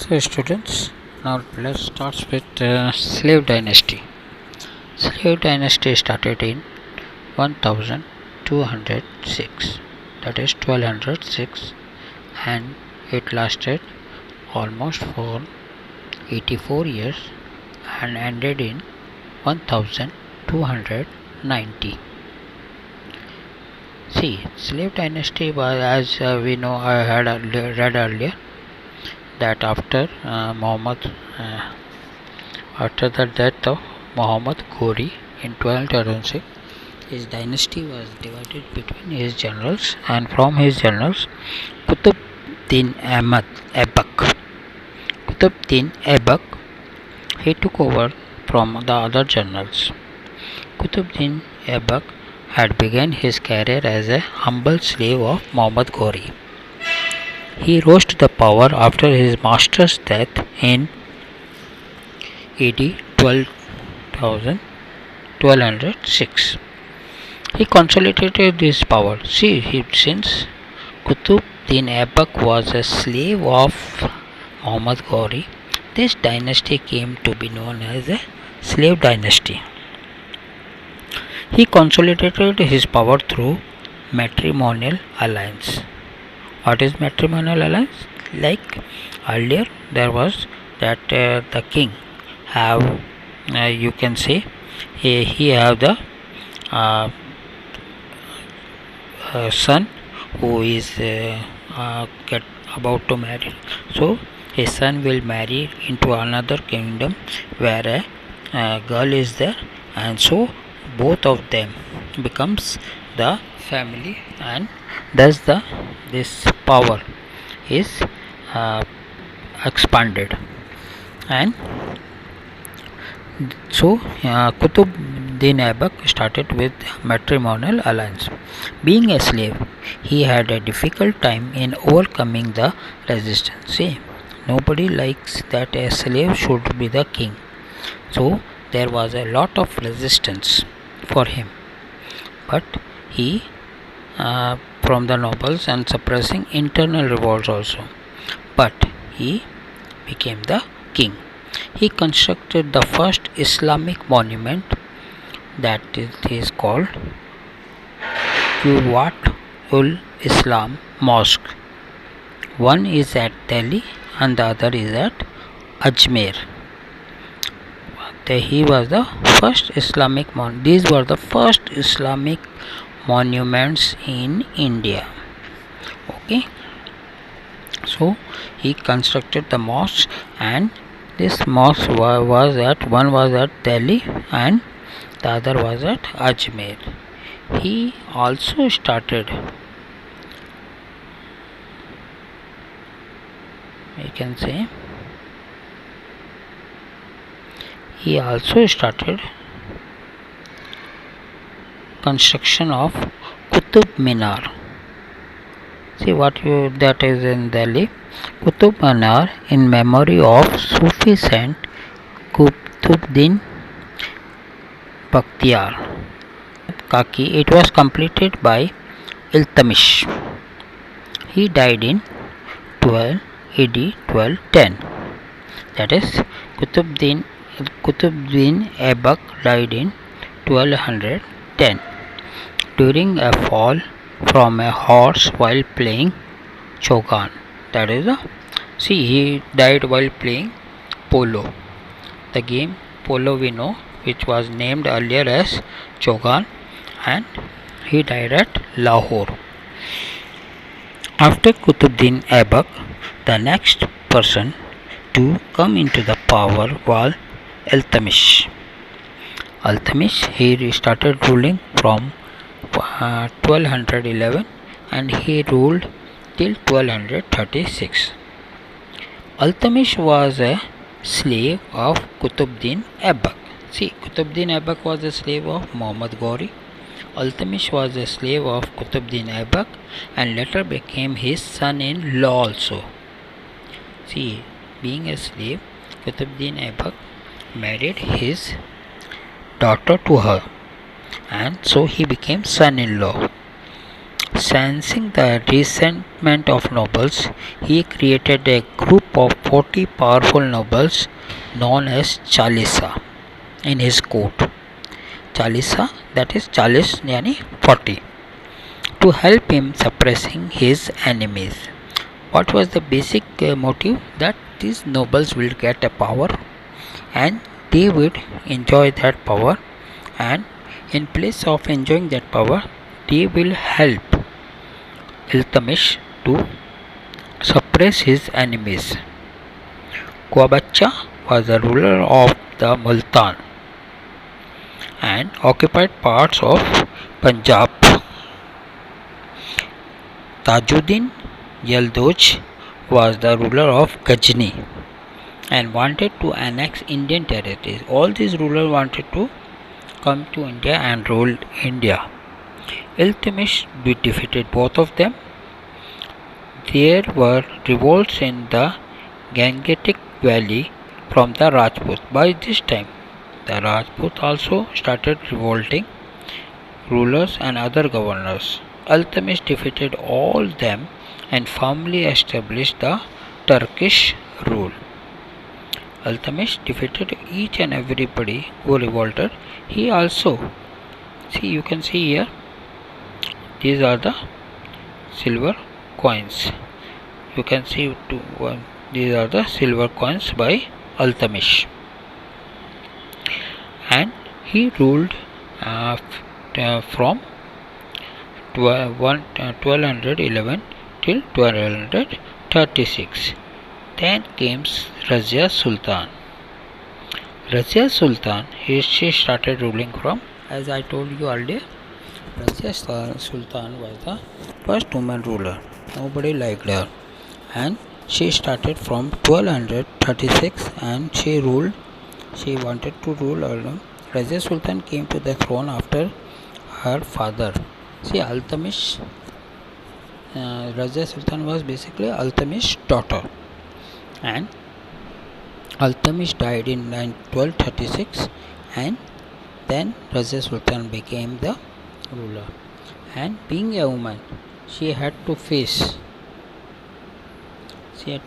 So students, now let's start with slave dynasty. Slave dynasty started in 1206, that is 1206, and it lasted almost for 84 years and ended in 1290. See, slave dynasty was, as we know, I had read earlier, that after after the death of Muhammad Ghori in 1206, his dynasty was divided between his generals, and from his generals, Qutb-Din Ahmad Aibak. Qutb-Din Aibak, he took over from the other generals. Qutb-Din Aibak had begun his career as a humble slave of Muhammad Ghori. He rose to the power after his master's death in AD 1206. He consolidated his power. Since Qutb-Din Aibak was a slave of Muhammad Ghori, this dynasty came to be known as a slave dynasty. He consolidated his power through matrimonial alliance. What is matrimonial alliance? Like earlier, there was that the king have, you can say, he have the son who is get about to marry. So his son will marry into another kingdom where a girl is there, and so both of them becomes the family, and thus this power is expanded. And so Qutb-Din Aibak started with matrimonial alliance. Being a slave, he had a difficult time in overcoming the resistance. See, nobody likes that a slave should be the king. So there was a lot of resistance for him, but he from the nobles and suppressing internal revolts also, but he became the king. He constructed the first Islamic monument, that is called Quwwat ul Islam Mosque. One is at Delhi and the other is at Ajmer. He was the first Islamic these were the first Islamic monuments in India. Okay, so he constructed the mosque, and this mosque was at, one was at Delhi and the other was at Ajmer. He also started, you can say, he also started construction of Qutub Minar. See that is in Delhi. Qutub Minar in memory of Sufi saint Qutb-Din Bakhtiyar Kaki. It was completed by Iltutmish. He died in 12 AD 1210. That is Qutb-Din Aibak died in 1210 during a fall from a horse while playing Chogan. That is he died while playing polo. The game polo we know, which was named earlier as Chogan, and he died at Lahore. After Qutb-Din Aibak, the next person to come into the power was Iltutmish. He started ruling from 1211 and he ruled till 1236. Iltutmish was a slave of Qutb-Din Aibak. See, Qutb-Din Aibak was a slave of Muhammad Ghori. Iltutmish was a slave of Qutb-Din Aibak and later became his son-in-law also. See, being a slave, Qutb-Din Aibak married his daughter to her, and so he became son-in-law. Sensing the resentment of nobles, he created a group of 40 powerful nobles known as Chalisa in his court. Chalisa, that is Chalis yani 40, to help him suppressing his enemies. What was the basic motive? That these nobles will get a power and they would enjoy that power, and in place of enjoying that power they will help Iltutmish to suppress his enemies. Quabacha was the ruler of the Multan and occupied parts of Punjab. Tajuddin Yaldoj was the ruler of Ghazni and wanted to annex Indian territories. All these rulers wanted to come to India and rule India. Iltutmish defeated both of them. There were revolts in the Gangetic Valley from the Rajputs. By this time, the Rajputs also started revolting rulers and other governors. Iltutmish defeated all them and firmly established the Turkish rule. Iltutmish defeated each and everybody who revolted. He also, see, you can see here, these are the silver coins. You can see these are the silver coins by Iltutmish, and he ruled from 1211 till 1236. Then came Razia Sultan. Razia Sultan, she started ruling from, as I told you earlier, Razia Sultan was the first woman ruler. Nobody liked her, and she started from 1236 and she ruled. She wanted to rule alone. Razia Sultan came to the throne after her father. See, Iltutmish, Razia Sultan was basically Iltutmish's daughter, and Iltutmish died in 1236, and then Razia Sultan became the ruler. And being a woman, she had to face the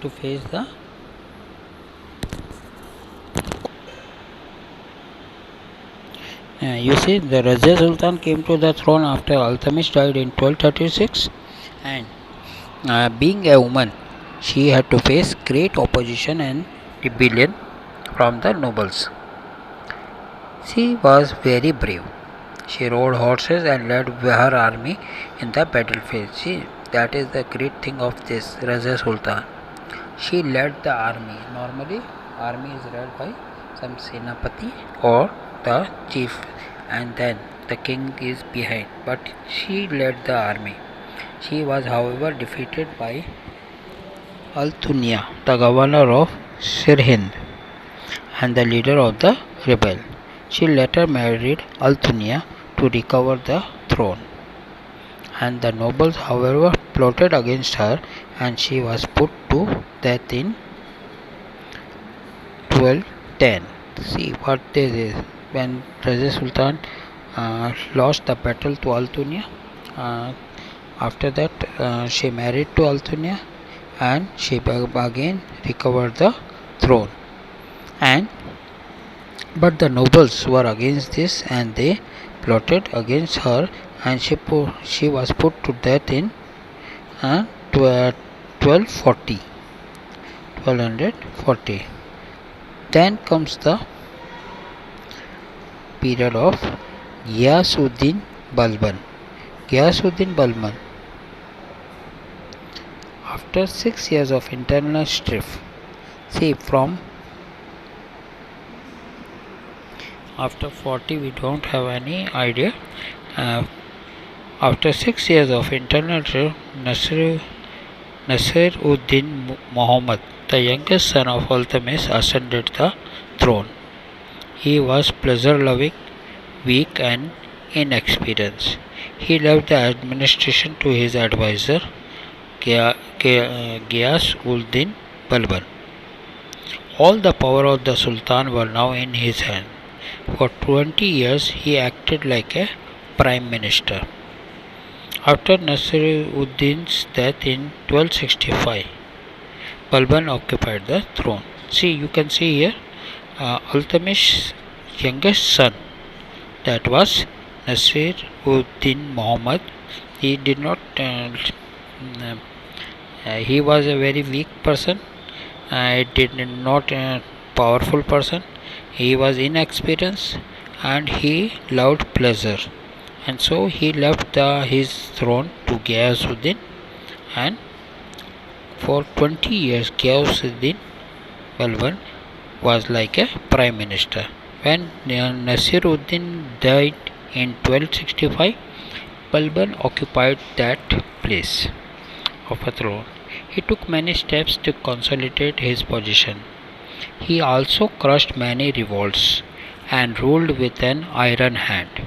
you see, the Razia Sultan came to the throne after Iltutmish died in 1236, and being a woman, she had to face great opposition and rebellion from the nobles. She was very brave. She rode horses and led her army in the battlefield. See, that is the great thing of this Razia Sultan. She led the army. Normally, army is led by some Senapati or the chief, and then the king is behind. But she led the army. She was, however, defeated by Altunia, the governor of Sirhind and the leader of the rebel. She later married Altunia to recover the throne, and the nobles, however, plotted against her, and she was put to death in 1210. See what this is. When Razia Sultan lost the battle to Altunia, after that she married to Altunia, and she again recovered the throne. But the nobles were against this, and they plotted against her, and she was put to death in 1240. Then comes the period of Ghiyasuddin Balban. After 6 years of internal strife, see, from after 40 we don't have any idea. After 6 years of internal strife, Nasir-ud-Din Muhammad, the youngest son of Iltutmish, ascended the throne. He was pleasure-loving, weak and inexperienced. He left the administration to his advisor Ghiyas-ul-Din Balban. All the power of the Sultan were now in his hand. For 20 years he acted like a prime minister. After Nasiruddin's death in 1265, Balban occupied the throne. See, you can see here Iltutmish's youngest son, that was Nasiruddin Muhammad. He did not. He was a very weak person. Did not a powerful person. He was inexperienced and he loved pleasure, and so he left his throne to Ghiyasuddin, and for 20 years Ghiyasuddin Balban was like a prime minister. When Nasiruddin died in 1265, Balban occupied that place of a throne. He took many steps to consolidate his position. He also crushed many revolts and ruled with an iron hand.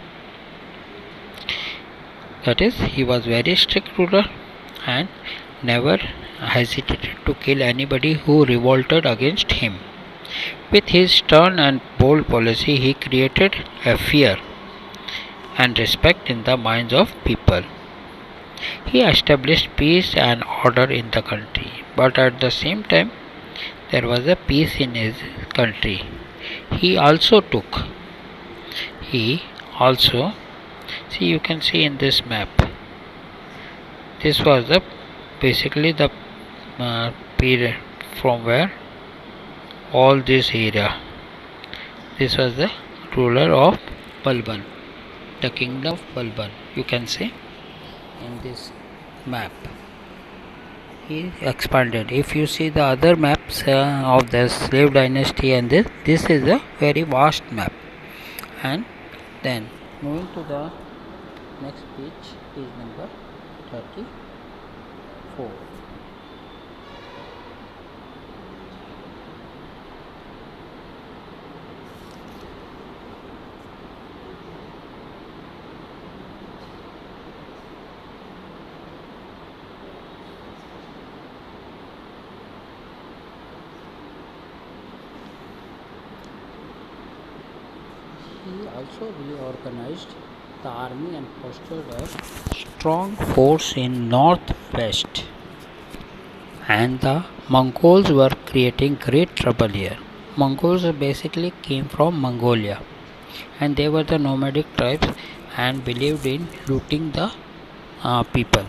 That is, he was very strict ruler and never hesitated to kill anybody who revolted against him. With his stern and bold policy, he created a fear and respect in the minds of people. He established peace and order in the country, but at the same time, there was a peace in his country. He also, see, you can see in this map, this was the basically the period from where all this area, this was the ruler of Balban, the kingdom of Balban, you can see in this map. He expanded. If you see the other maps of the slave dynasty, and this is a very vast map. And then moving to the next page, page number 34. He also reorganized the army and posted a strong force in northwest, and the Mongols were creating great trouble here. Mongols basically came from Mongolia, and they were the nomadic tribes and believed in looting the people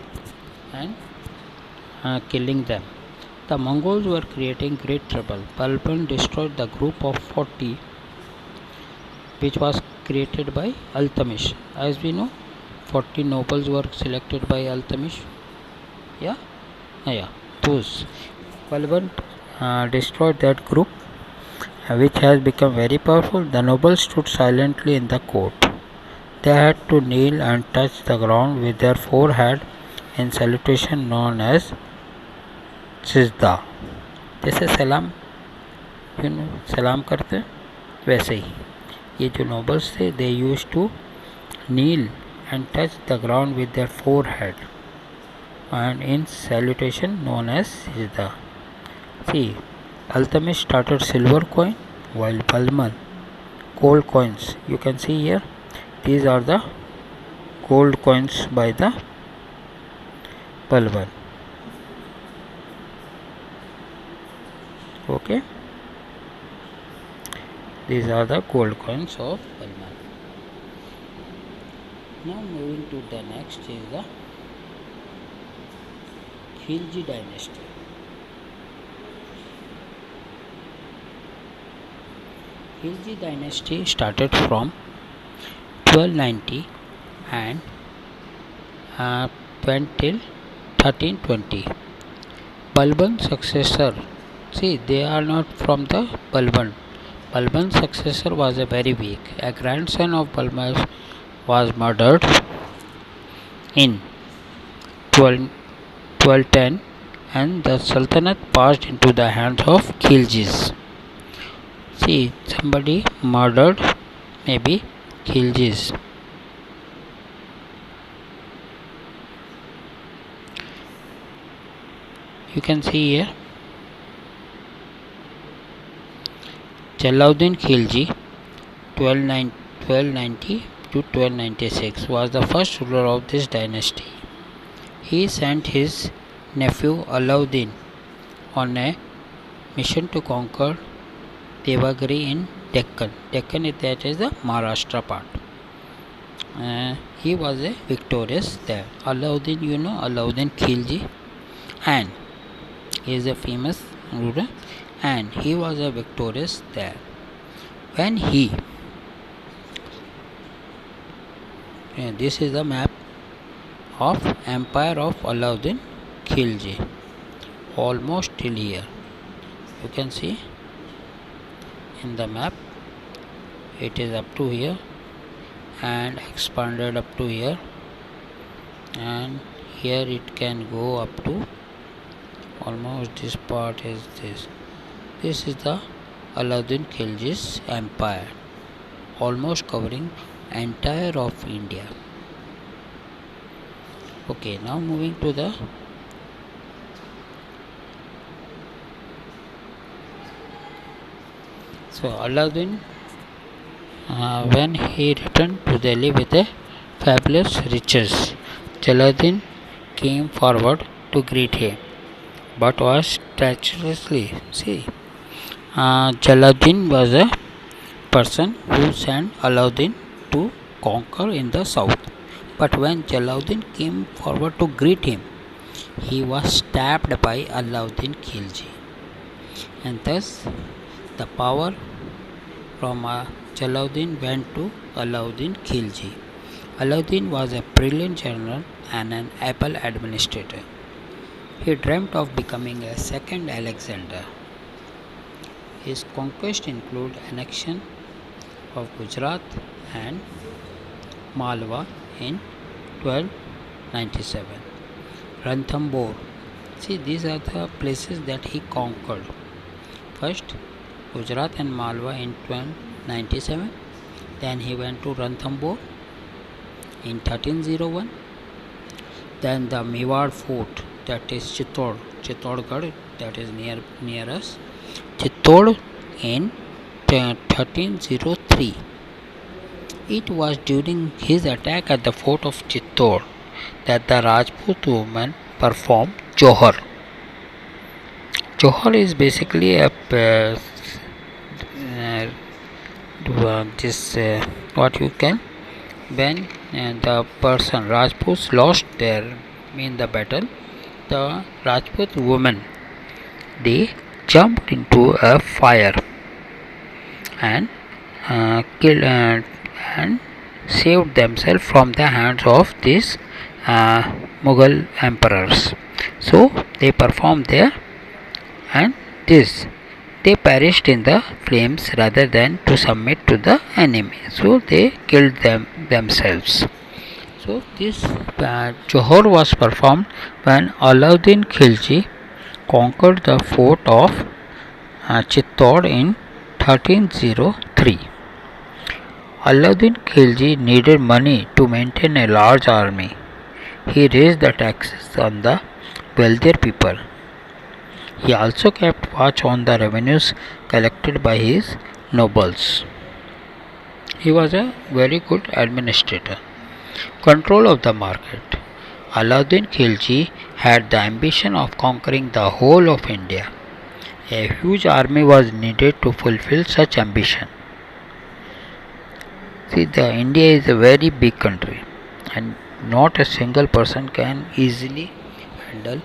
and killing them. The Mongols were creating great trouble. Balban destroyed the group of 40 which was created by Iltutmish. As we know, 40 nobles were selected by Iltutmish. Yeah. Those Balban destroyed that group, which has become very powerful. The nobles stood silently in the court. They had to kneel and touch the ground with their forehead in salutation known as सिजदा. जैसे सलाम सलाम करते वैसे ही ये जो nobles थे, they used to kneel and touch the ground with their forehead and in salutation known as सिजदा. See, Iltutmish started silver coin while Balban gold coins. You can see here, these are the gold coins by the Balban. Okay, these are the gold coins of Balban. Now moving to the next is the Khilji dynasty. Khilji dynasty started from 1290 and went till 1320. Balban's successor, see, they are not from the Balban. Balban's successor was a very weak. A grandson of Balban was murdered in 1210 and the Sultanate passed into the hands of Khiljis. See, somebody murdered maybe Khiljis. You can see here Jalauddin Khilji 1290 to 1296 was the first ruler of this dynasty. he sent his nephew Alauddin on a mission to conquer Devagiri in Deccan. Deccan is the Maharashtra part. He was a victorious there. Alauddin, Alauddin Khilji, and he is a famous ruler, and he was a victorious there. When this is the map of Empire of Alauddin Khilji, almost till here. You can see in the map it is up to here and expanded up to here, and here it can go up to almost this part is this. This is the Alauddin Khilji's empire, almost covering entire of India. Okay, now moving to the Alauddin, when he returned to Delhi with a fabulous riches, Jalaluddin came forward to greet him, but was treacherously. Jalaluddin was a person who sent Alauddin to conquer in the south. But when Jalaluddin came forward to greet him, he was stabbed by Alauddin Khilji, and thus the power from Jalaluddin went to Alauddin Khilji. Alauddin was a brilliant general and an able administrator. He dreamt of becoming a second Alexander. His conquests include annexion of Gujarat and Malwa in 1297. Ranthambore. These are the places that he conquered. First, Gujarat and Malwa in 1297. Then he went to Ranthambore in 1301. Then the Mewar fort, that is Chittorgarh, that is near us. Chittor in 1303. It was during his attack at the fort of Chittor that the Rajput women performed Johar. Johar is basically a what you can, when the person Rajputs lost their in the battle, the Rajput women, they jumped into a fire and killed and saved themselves from the hands of these Mughal emperors. So they performed there, and they perished in the flames rather than to submit to the enemy. So they killed themselves. So this Johor was performed when Alauddin Khilji conquered the fort of Chittor in 1303. Alauddin Khilji needed money to maintain a large army. He raised the taxes on the wealthier people. He also kept watch on the revenues collected by his nobles. He was a very good administrator. Control of the market. Alauddin Khilji had the ambition of conquering the whole of India. A huge army was needed to fulfill such ambition. India is a very big country, and not a single person can easily handle.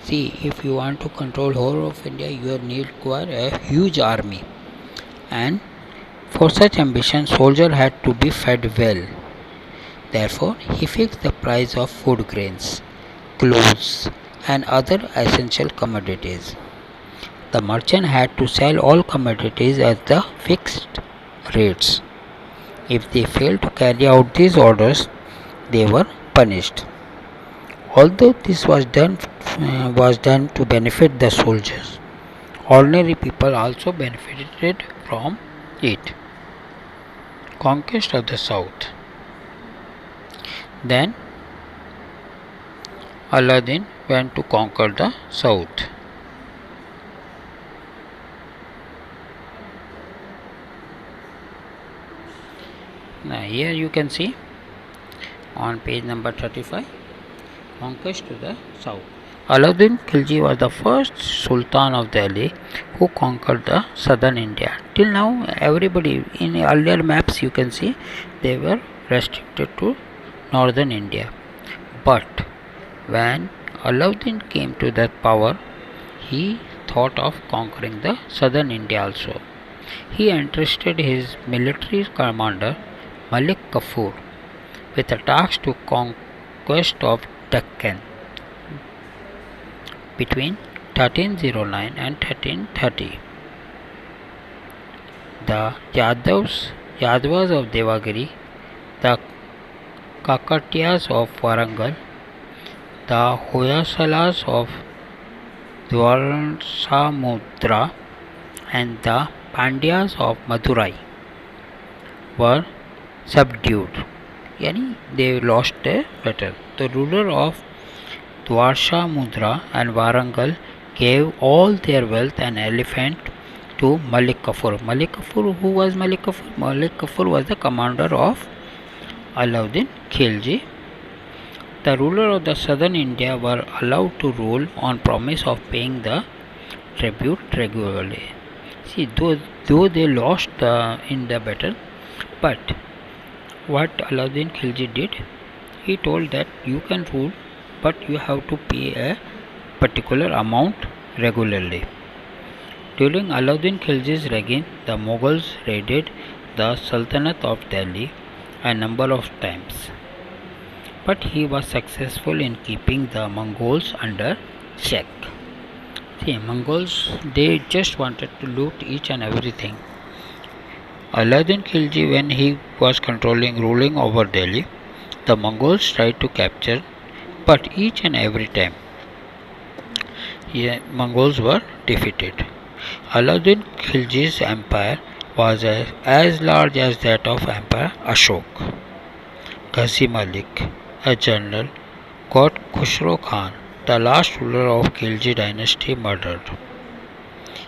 If you want to control whole of India, you need require a huge army, and for such ambition, soldier had to be fed well. Therefore, he fixed the price of food grains, clothes, and other essential commodities. The merchant had to sell all commodities at the fixed rates. If they failed to carry out these orders, they were punished. Although this was done to benefit the soldiers, ordinary people also benefited from it. Conquest of the South. Then Alauddin went to conquer the South. Now here you can see on page number 35, conquest to the south. Alauddin Khilji was the first Sultan of Delhi who conquered the southern India. Till now, everybody in earlier maps you can see they were restricted to northern India. But when Alauddin came to that power, he thought of conquering the southern India also. He entrusted his military commander Malik Kafur with a task to conquest of Deccan between 1309 and 1330. The Yadavas of Devagiri, the Kakatiyas of Warangal, the Hoysalas of Dwarsamudra, and the Pandyas of Madurai were subdued. Yani they lost a battle. The ruler of Dwarsamudra and Warangal gave all their wealth and elephant to Malik Kafur. Malik Kafur, who was Malik Kafur? Malik Kafur was the commander of Alauddin Khilji. The ruler of the southern India were allowed to rule on promise of paying the tribute regularly. See, though they lost in the battle, but what Alauddin Khilji did, he told that you can rule, but you have to pay a particular amount regularly. During Alauddin Khilji's reign, the Mughals raided the Sultanate of Delhi a number of times, but he was successful in keeping the Mongols under check. See, Mongols, they just wanted to loot each and everything. Alauddin Khilji, when he was ruling over Delhi, the Mongols tried to capture, but each and every time, Mongols were defeated. Alauddin Khilji's empire was as large as that of Emperor Ashok. Ghazi Malik, a general, got Khusro Khan, the last ruler of Khilji dynasty, murdered.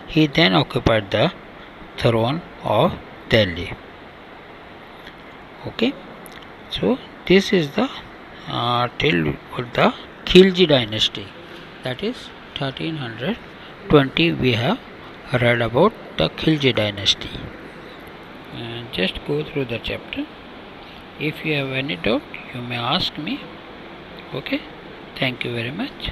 He then occupied the throne of Delhi. Okay, so this is the tale of the Khilji dynasty. That is 1320. We have read about the Khilji dynasty. And just go through the chapter. If you have any doubt, you may ask me. Okay, thank you very much.